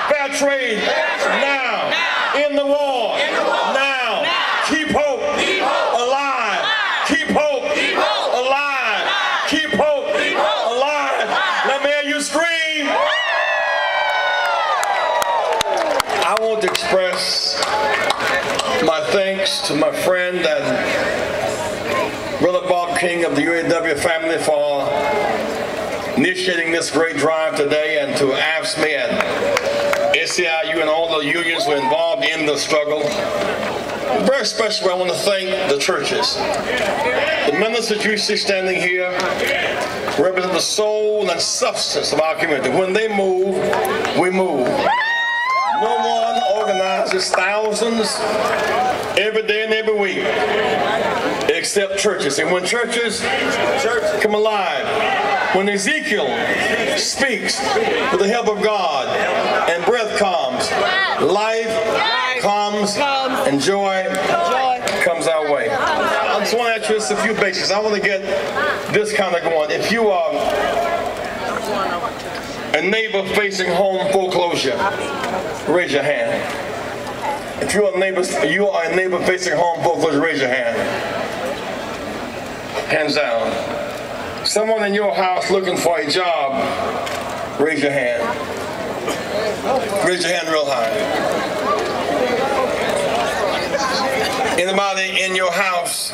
Fair trade. Now. In the war. Now. Keep hope alive. Keep hope alive. Keep hope alive. Let me hear you scream. I want to express my thanks to my friend and Brother Bob King of the UAW family for initiating this great drive today, and to AFSCME and SEIU and all the unions who are involved in the struggle. Very special, I want to thank the churches. The ministers you see standing here represent the soul and substance of our community. When they move, we move. No one organizes thousands every day and every week except churches. And when churches come alive, when Ezekiel speaks with the help of God and breath comes, life comes and joy comes our way. I just want to ask you just a few basics. I want to get this kind of going. If you are a neighbor facing home foreclosure, raise your hand. If you are a neighbor facing home foreclosure, raise your hand. Hands down. Someone in your house looking for a job, raise your hand. Raise your hand real high. Anybody in your house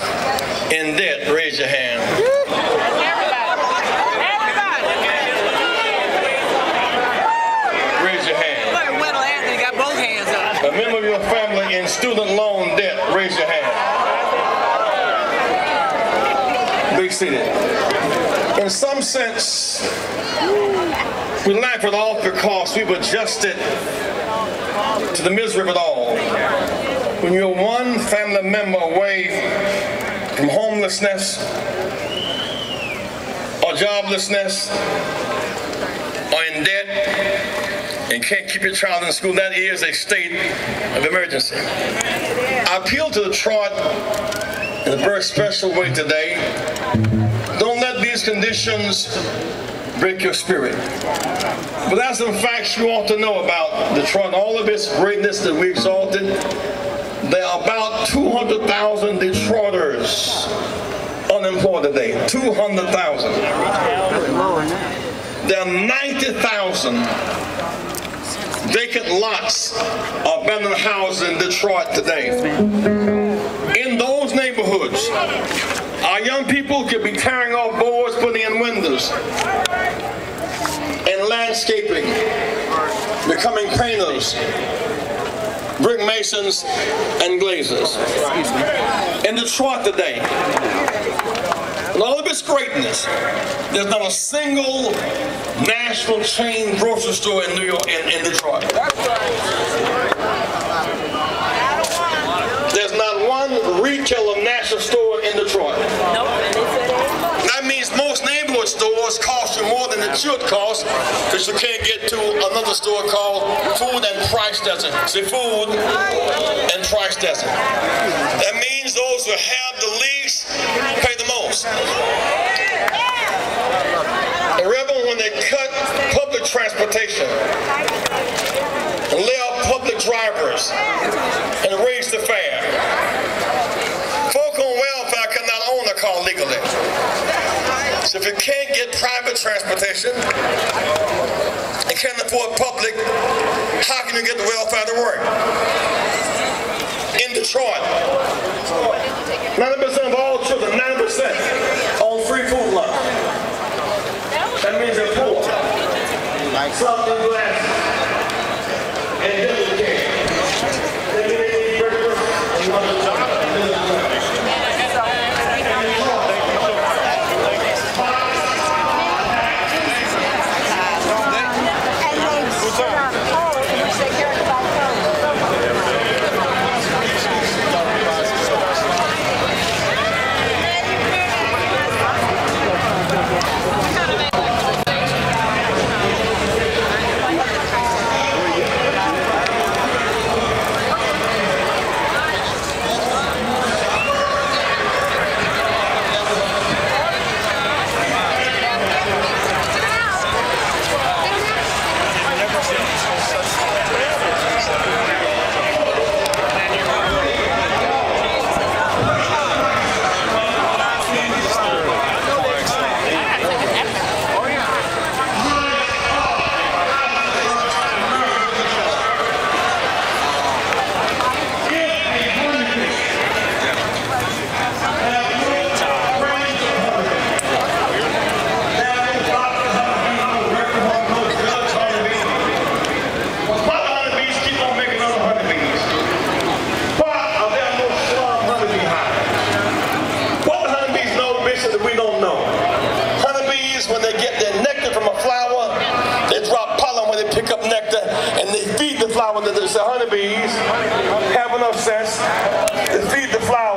in debt, raise your hand. Raise your hand. A member of your family in student loan debt, raise your hand. Be seated. In some sense, we laugh it off because we've adjusted to the misery of it all. When you're one family member away from homelessness or joblessness or in debt and can't keep your child in school, that is a state of emergency. I appeal to Detroit in a very special way today. Don't let these conditions break your spirit. But that's some facts you ought to know about Detroit. All of its greatness that we exalted. There are about 200,000 Detroiters unemployed today. 200,000. There are 90,000 vacant lots of abandoned houses in Detroit today. In those neighborhoods, our young people could be tearing off boards, putting in windows, and landscaping, becoming painters, brick masons, and glazers. In Detroit today, in all of its greatness, there's not a single national chain grocery store in New York, in Detroit. There's not one retailer national store in Detroit. That means most neighborhood stores cost you more than it should cost, because you can't get to another store called Food and Price Desert. See, Food and Price Desert. That means those who have the least pay the most. Remember when they cut public transportation and lay off public drivers and raise the fare? Folk on welfare cannot own a car legally. So if you can't get private transportation and can't afford public, how can you get the welfare to work? In Detroit, 90% of all children, 90% on free food lunch. That means they're poor. Something glass and dental care. They need breakfast and lunch. pick up nectar, and they feed the flower. There's the honeybees have enough sense to feed the flower.